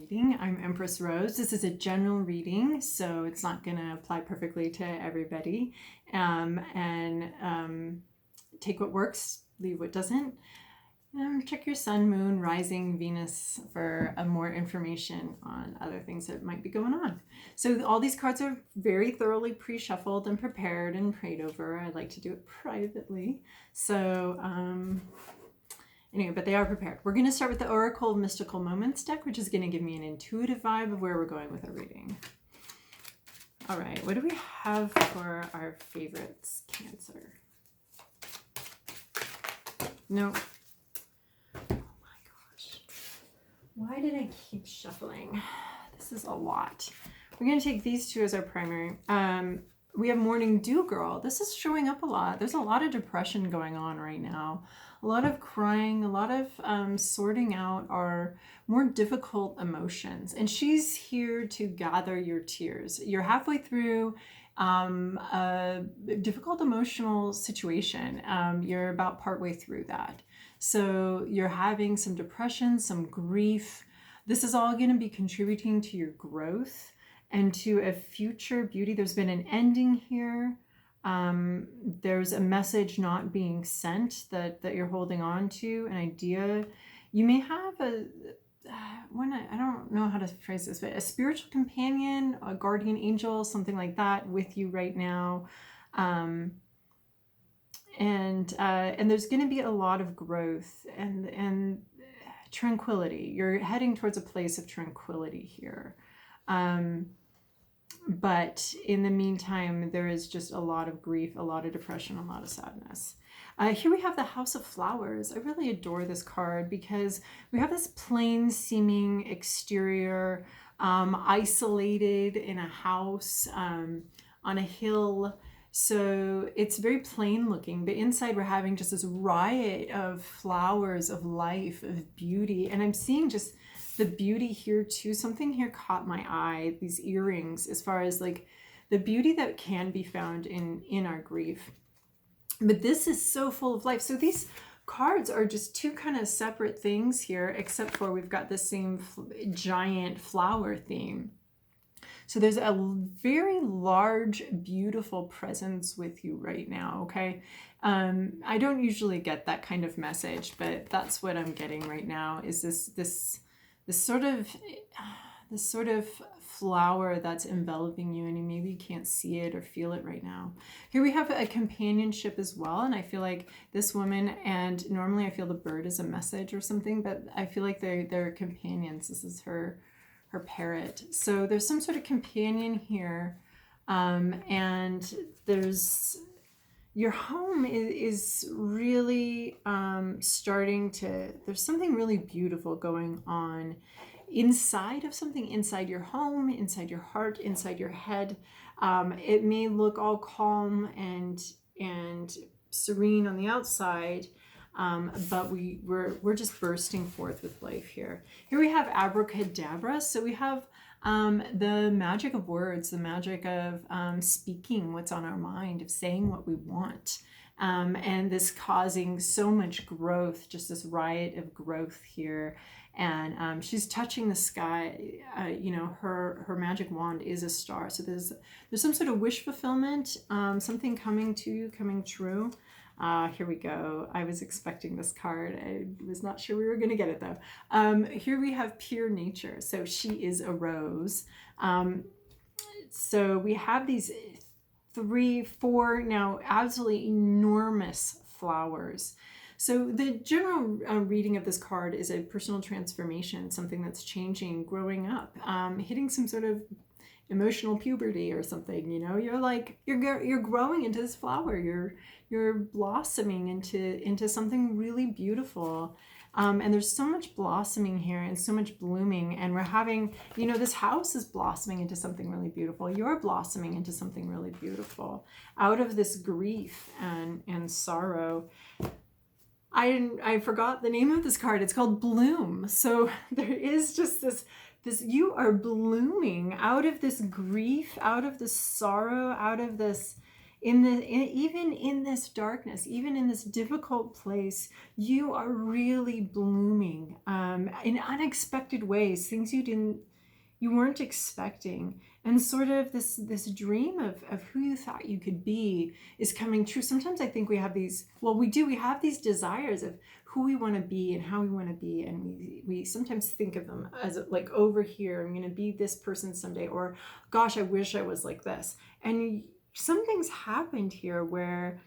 Reading. I'm Empress Rose. This is a general reading, so it's not going to apply perfectly to everybody. Take what works, leave what doesn't. Check your sun, moon, rising, Venus for more information on other things that might be going on. So all these cards are very thoroughly pre-shuffled and prepared and prayed over. I like to do it privately. So anyway, but they are prepared. We're going to start with the Oracle of Mystical Moments deck, which is going to give me an intuitive vibe of where we're going with our reading. All right, what do we have for our favorites, Cancer? No. Oh my gosh. Why did I keep shuffling? This is a lot. We're going to take these two as our primary. We have Morning Dew Girl. This is showing up a lot. There's a lot of depression going on right now. A lot of crying, a lot of sorting out our more difficult emotions. And she's here to gather your tears. You're halfway through a difficult emotional situation. You're about partway through that. So you're having some depression, some grief. This is all going to be contributing to your growth and to a future beauty. There's been an ending here. There's a message not being sent that you're holding on to, an idea. You may have I don't know how to phrase this, but a spiritual companion, a guardian angel, something like that with you right now. And there's going to be a lot of growth and tranquility. You're heading towards a place of tranquility here. But in the meantime, there is just a lot of grief, a lot of depression, a lot of sadness. Here we have the House of Flowers. I really adore this card because we have this plain seeming exterior, isolated in a house, on a hill. So it's very plain looking, but inside we're having just this riot of flowers, of life, of beauty. And I'm seeing just the beauty here too. Something here caught my eye, these earrings, as far as like the beauty that can be found in our grief. But this is so full of life. So these cards are just two kind of separate things here, except for we've got the same giant flower theme. So there's a very large, beautiful presence with you right now, okay? I don't usually get that kind of message, but that's what I'm getting right now, is this sort of flower that's enveloping you, and maybe you can't see it or feel it right now. Here we have a companionship as well, and I feel like this woman, and normally I feel the bird is a message or something, but I feel like they're companions. This is her parrot. So there's some sort of companion here, and there's your home is really starting to, there's something really beautiful going on inside of something, inside your home, inside your heart, inside your head. It may look all calm and serene on the outside, but we're just bursting forth with life here. Here we have Abracadabra. So we have the magic of words, the magic of speaking what's on our mind, of saying what we want. And this causing so much growth, just this riot of growth here. And she's touching the sky. Her magic wand is a star. So there's some sort of wish fulfillment, something coming to you, coming true. Here we go. I was expecting this card. I was not sure we were going to get it though. Here we have Pure Nature. So she is a rose. So we have these 3, 4 now absolutely enormous flowers. So the general reading of this card is a personal transformation, something that's changing, growing up, hitting some sort of emotional puberty or something. You're growing into this flower. You're blossoming into something really beautiful. And there's so much blossoming here and so much blooming, and we're having, this house is blossoming into something really beautiful. You're blossoming into something really beautiful out of this grief and sorrow. I forgot the name of this card. It's called Bloom. So there is just this you are blooming out of this grief, out of this sorrow, out of this even in this darkness, even in this difficult place, you are really blooming in unexpected ways, things you weren't expecting. And sort of this dream of who you thought you could be is coming true. Sometimes I think we have these, well, we have these desires of who we want to be and how we want to be. And we sometimes think of them as like, over here, I'm going to be this person someday, or gosh, I wish I was like this. And something's happened here where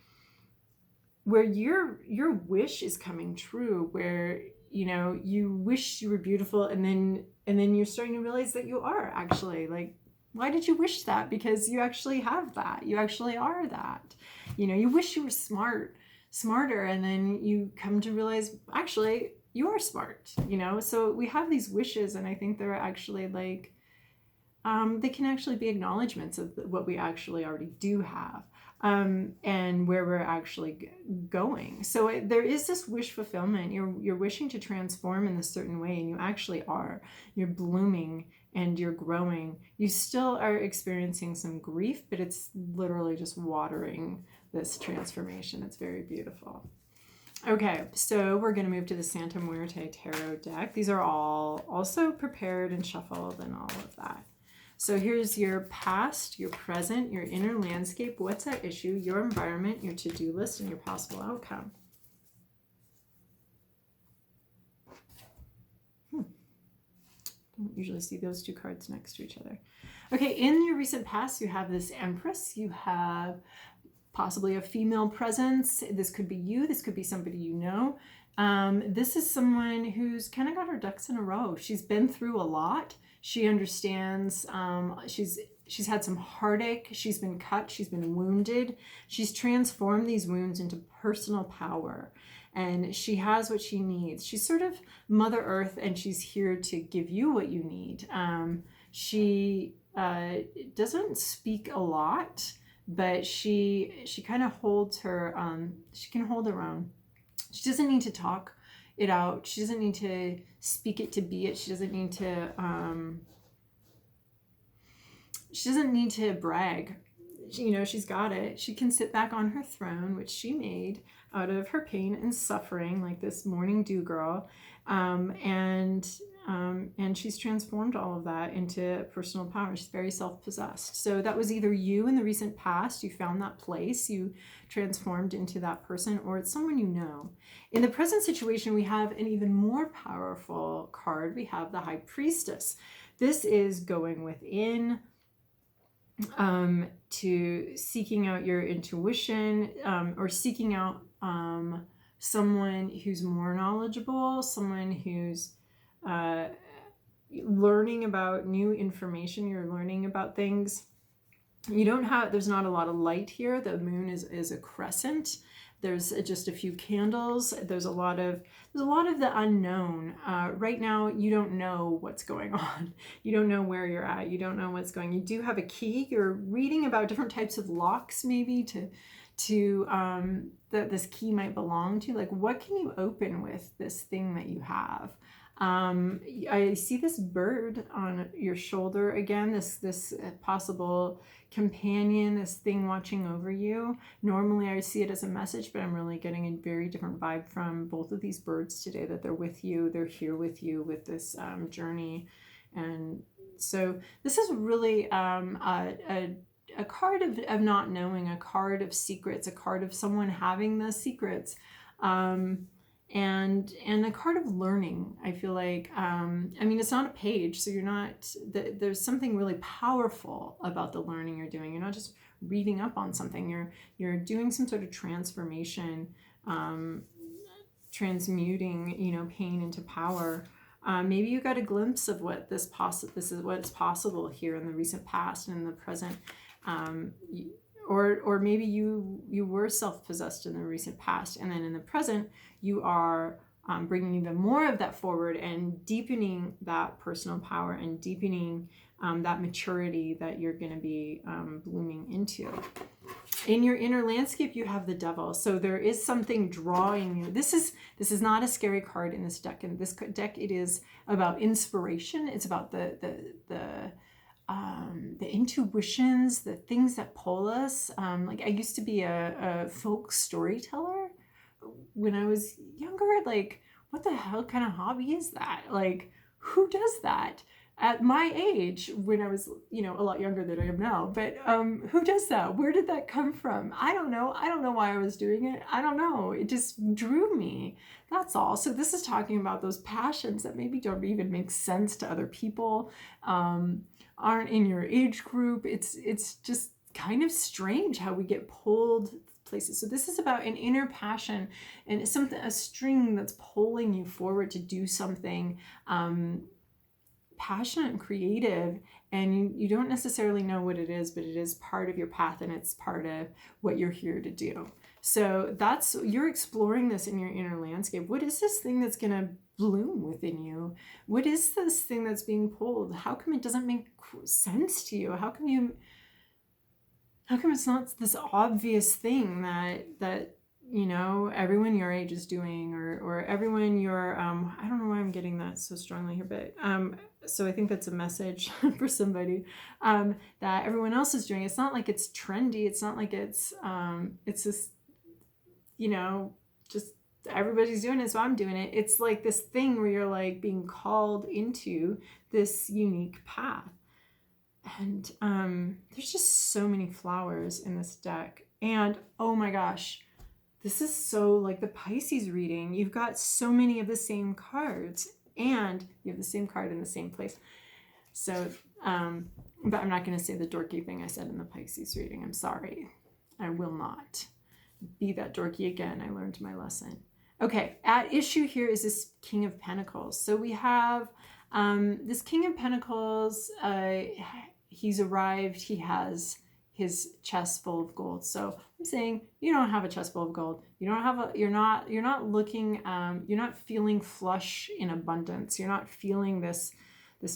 your wish is coming true, where you wish you were beautiful, and then you're starting to realize that you are actually, like, why did you wish that? Because you actually have that. You actually are that. You wish you were smarter, and then you come to realize actually you are smart. So we have these wishes, and I think they're actually like they can actually be acknowledgments of what we actually already do have. And where we're actually going. So there is this wish fulfillment. You're wishing to transform in a certain way, and you actually are. You're blooming and you're growing. You still are experiencing some grief, but it's literally just watering this transformation. It's very beautiful. Okay, so we're going to move to the Santa Muerte Tarot deck. These are all also prepared and shuffled and all of that. So here's your past, your present, your inner landscape, what's at issue, your environment, your to-do list, and your possible outcome. Don't usually see those two cards next to each other. Okay, in your recent past, you have this Empress. You have possibly a female presence. This could be you. This could be somebody you know. This is someone who's kind of got her ducks in a row. She's been through a lot. She understands, she's had some heartache, she's been cut, she's been wounded. She's transformed these wounds into personal power, and she has what she needs. She's sort of Mother Earth, and she's here to give you what you need. She doesn't speak a lot, but she kind of holds her, she can hold her own. She doesn't need to talk it out. She doesn't need to speak it to be it. She doesn't need to brag. She's got it. She can sit back on her throne, which she made out of her pain and suffering, like this morning dew girl. And she's transformed all of that into personal power. She's very self-possessed. So that was either you in the recent past, you found that place, you transformed into that person, or it's someone you know. In the present situation, we have an even more powerful card. We have the High Priestess. This is going within, to seeking out your intuition, or seeking out someone who's more knowledgeable, someone who's learning about new information. You're learning about things. There's not a lot of light here. The moon is a crescent. There's just a few candles. There's a lot of the unknown. Right now, you don't know what's going on. You don't know where you're at. You don't know what's going. You do have a key. You're reading about different types of locks, maybe that this key might belong to. Like, what can you open with this thing that you have? I see this bird on your shoulder again, this possible companion, this thing watching over you. Normally I see it as a message, but I'm really getting a very different vibe from both of these birds today, that they're with you, they're here with you with this journey. And so this is really a card of not knowing, a card of secrets, a card of someone having the secrets. And a card of learning. I feel like, it's not a page, so there's something really powerful about the learning you're doing. You're not just reading up on something, you're doing some sort of transformation, transmuting, pain into power. Maybe you got a glimpse of what this is what's possible here in the recent past and in the present. Or maybe you were self-possessed in the recent past, and then in the present you are bringing even more of that forward and deepening that personal power and deepening that maturity that you're going to be blooming into. In your inner landscape, you have the Devil. So there is something drawing you. This is not a scary card in this deck. In this deck, it is about inspiration. It's about the the intuitions, the things that pull us. Like I used to be a folk storyteller when I was younger. Like, what the hell kind of hobby is that? Like, who does that? At my age, when I was, a lot younger than I am now, but who does that? Where did that come from? I don't know. I don't know why I was doing it. I don't know. It just drew me. That's all. So this is talking about those passions that maybe don't even make sense to other people, aren't in your age group. It's just kind of strange how we get pulled places. So this is about an inner passion, and it's a string that's pulling you forward to do something passionate and creative, and you don't necessarily know what it is, but it is part of your path, and it's part of what you're here to do. So you're exploring this in your inner landscape. What is this thing that's going to bloom within you? What is this thing that's being pulled? How come it doesn't make sense to you? How come it's not this obvious thing that everyone your age is doing, or everyone your I don't know why I'm getting that so strongly here, but so I think that's a message for somebody, that everyone else is doing. It's not like it's trendy. It's not like it's just just everybody's doing it, so I'm doing it. It's like this thing where you're like being called into this unique path. And there's just so many flowers in this deck, and oh my gosh, this is so like the Pisces reading. You've got so many of the same cards, and you have the same card in the same place. So, but I'm not going to say the dorky thing I said in the Pisces reading. I'm sorry. I will not be that dorky again. I learned my lesson. Okay, at issue here is this King of Pentacles. So we have this King of Pentacles. He's arrived. He has his chest full of gold. So I'm saying you don't have a chest full of gold. You don't have you're not looking, you're not feeling flush in abundance. You're not feeling this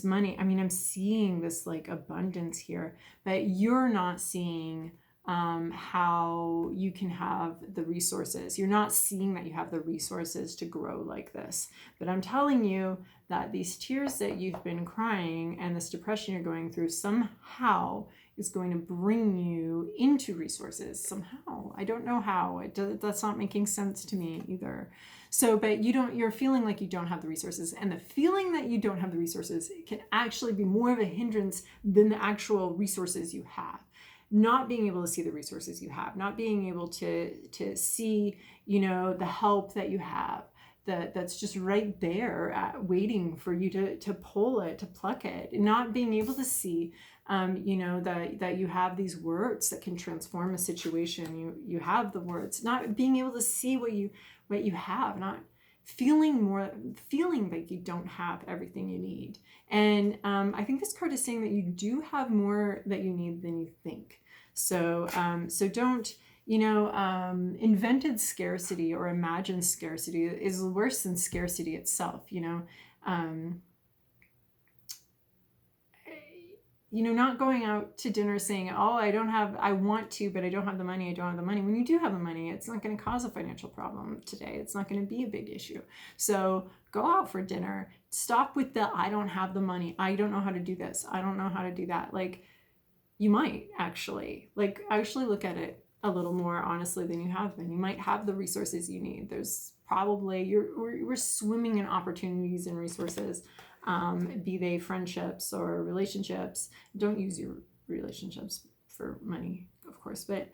money. I mean, I'm seeing this like abundance here, but you're not seeing how you can have the resources. You're not seeing that you have the resources to grow like this. But I'm telling you that these tears that you've been crying and this depression you're going through somehow is going to bring you into resources somehow. I don't know how. That's not making sense to me either. So, but you're feeling like you don't have the resources, and the feeling that you don't have the resources can actually be more of a hindrance than the actual resources you have. Not being able to see the resources you have, not being able to see, the help that you have, that's just right there waiting for you to pull it, to pluck it, not being able to see, that you have these words that can transform a situation. You have the words, not being able to see what you have, not feeling like you don't have everything you need. And I think this card is saying that you do have more that you need than you think. So don't, invented scarcity or imagined scarcity is worse than scarcity itself. Not going out to dinner saying, oh, I want to, but I don't have the money. When you do have the money, it's not going to cause a financial problem today. It's not going to be a big issue. So go out for dinner. Stop with I don't have the money. I don't know how to do this. I don't know how to do that. Like, you might actually look at it a little more honestly than you have been. You might have the resources you need. There's probably, we're swimming in opportunities and resources. Be they friendships or relationships. Don't use your relationships for money, of course, but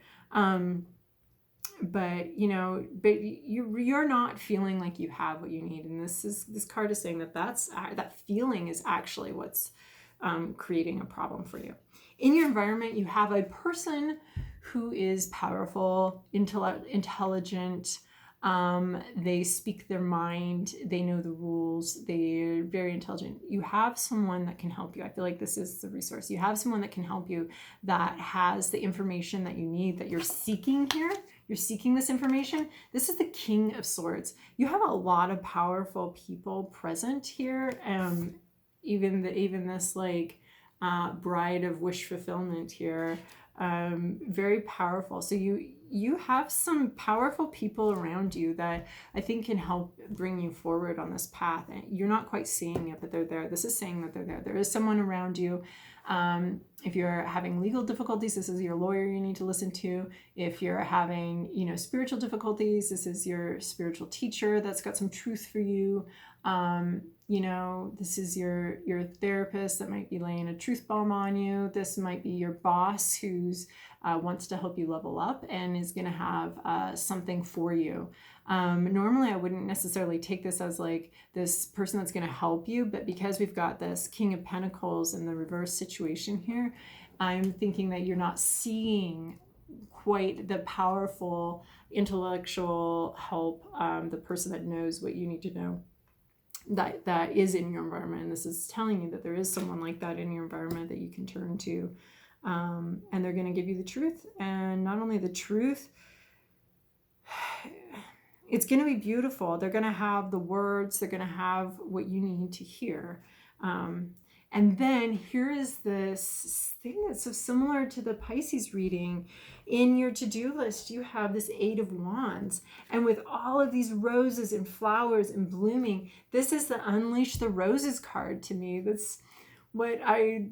you're not feeling like you have what you need. And this card is saying that feeling is actually what's creating a problem for you. In your environment, you have a person who is powerful, intelligent. They speak their mind. They know the rules. They're very intelligent. You have someone that can help you. I feel like this is the resource. You have someone that can help you, that has the information that you need, that you're seeking here. You're seeking this information. This is the King of Swords. You have a lot of powerful people present here. Even this like bride of wish fulfillment here. very powerful. So you have some powerful people around you that I think can help bring you forward on this path. And you're not quite seeing it, but they're there. This is saying that they're there. There is someone around you. If you're having legal difficulties, this is your lawyer you need to listen to. If you're having, spiritual difficulties, this is your spiritual teacher that's got some truth for you. This is your therapist that might be laying a truth bomb on you. This might be your boss who's wants to help you level up and is going to have something for you. Normally, I wouldn't necessarily take this as like this person that's going to help you, but because we've got this King of Pentacles in the reverse situation here, I'm thinking that you're not seeing quite the powerful intellectual help, the person that knows what you need to know. That is in your environment. And this is telling you that there is someone like that in your environment that you can turn to. And they're going to give you the truth. And not only the truth, it's going to be beautiful. They're going to have the words. They're going to have what you need to hear. And then here is this thing that's so similar to the Pisces reading. In your to-do list, you have this 8 of Wands. And with all of these roses and flowers and blooming, this is the Unleash the Roses card to me. That's what I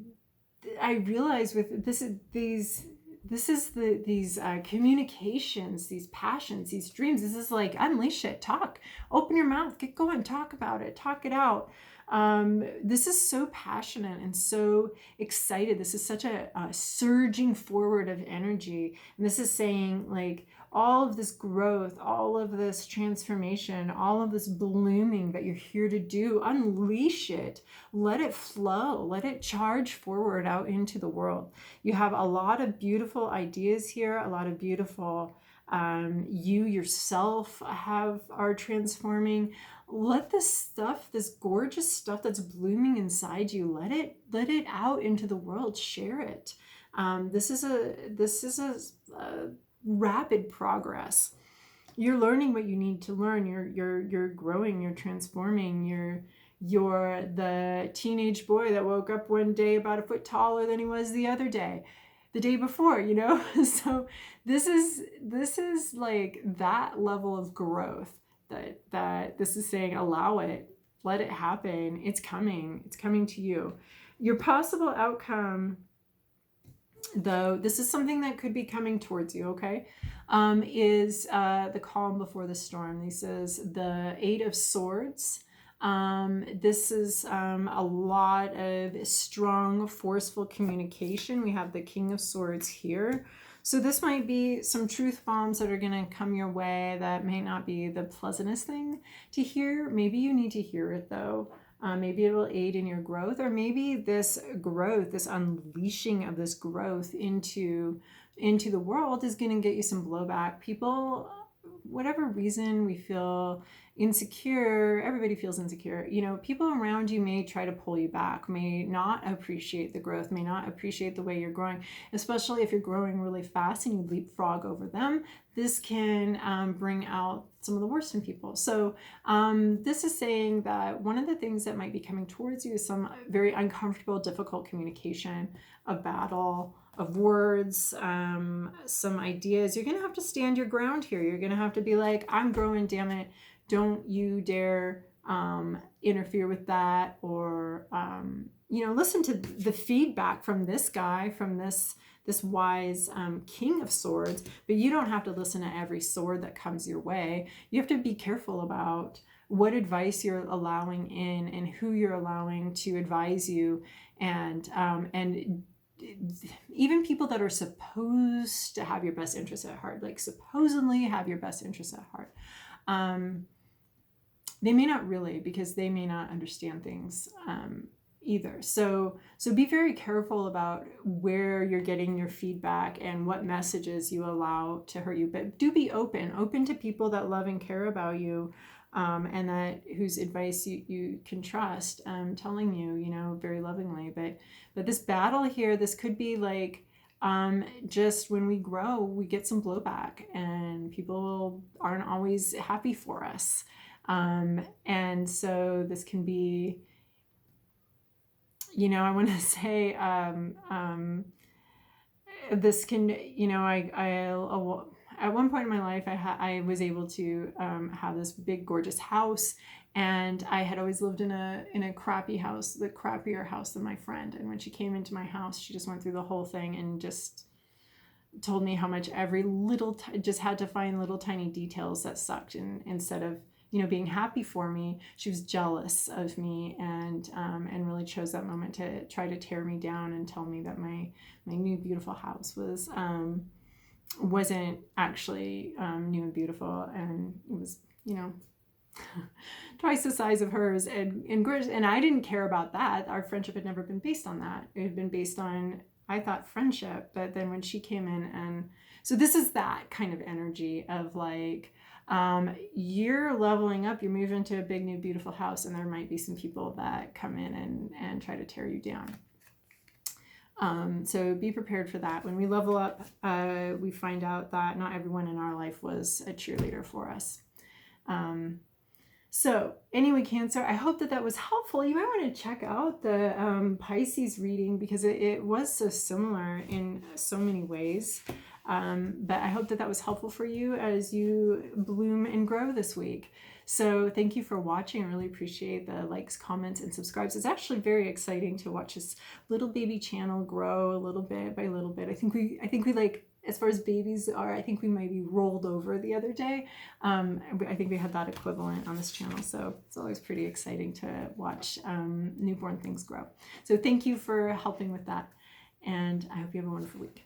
realize with these communications, these passions, these dreams. This is like, unleash it, talk, open your mouth, get going, talk about it, talk it out. This is so passionate and so excited. This is such a surging forward of energy. And this is saying like all of this growth, all of this transformation, all of this blooming that you're here to do, unleash it, let it flow, let it charge forward out into the world. You have a lot of beautiful ideas here, a lot of beautiful, you yourself are transforming. Let this stuff, this gorgeous stuff that's blooming inside you, let it out into the world. Share it. This is a rapid progress. You're learning what you need to learn. You're growing. You're transforming. You're the teenage boy that woke up one day about a foot taller than he was the other day, the day before. So this is like that level of growth. That this is saying, allow it, let it happen. It's coming to you. Your possible outcome, though, this is something that could be coming towards you, okay, is the calm before the storm. This is the 8 of Swords. This is a lot of strong, forceful communication. We have the King of Swords here. So this might be some truth bombs that are going to come your way that may not be the pleasantest thing to hear. Maybe you need to hear it, though. Maybe it will aid in your growth, or maybe this growth, this unleashing of this growth into the world is going to get you some blowback. People, whatever reason we feel insecure, everybody feels insecure. People around you may try to pull you back, may not appreciate the growth, may not appreciate the way you're growing, especially if you're growing really fast and you leapfrog over them. This can bring out some of the worst in people. So this is saying that one of the things that might be coming towards you is some very uncomfortable, difficult communication, a battle of words, some ideas. You're going to have to stand your ground here. You're going to have to be like, I'm growing, damn it. Don't you dare interfere with that, or listen to the feedback from this guy, from this wise King of Swords. But you don't have to listen to every sword that comes your way. You have to be careful about what advice you're allowing in and who you're allowing to advise you, and even people that are supposed to have your best interests at heart, like supposedly have your best interests at heart. They may not really, because they may not understand things either. So be very careful about where you're getting your feedback and what messages you allow to hurt you. But do be open to people that love and care about you, and that whose advice you can trust, telling you, very lovingly. But this battle here, this could be like, just when we grow, we get some blowback, and people aren't always happy for us. And so this can be, I want to say, this can, you know, at one point in my life, I was able to have this big, gorgeous house, and I had always lived in a crappy house, the crappier house than my friend. And when she came into my house, she just went through the whole thing and just told me how much every little, just had to find little tiny details that sucked. And instead of, you know, being happy for me, she was jealous of me, and really chose that moment to try to tear me down and tell me that my new beautiful house wasn't actually new and beautiful, and it was, you know, twice the size of hers, and I didn't care about that. Our friendship had never been based on that. It had been based on, I thought, friendship. But then when she came in, and so this is that kind of energy of like, you're leveling up, you're moving to a big new beautiful house, and there might be some people that come in and try to tear you down. So be prepared for that. When we level up, we find out that not everyone in our life was a cheerleader for us. So anyway, Cancer, I hope that was helpful. You might want to check out the Pisces reading, because it was so similar in so many ways. But I hope that was helpful for you as you bloom and grow this week. So thank you for watching. I really appreciate the likes, comments, and subscribes. It's actually very exciting to watch this little baby channel grow a little bit by little bit. I think we like, as far as babies are, I think we maybe rolled over the other day. I think we had that equivalent on this channel. So it's always pretty exciting to watch newborn things grow. So thank you for helping with that. And I hope you have a wonderful week.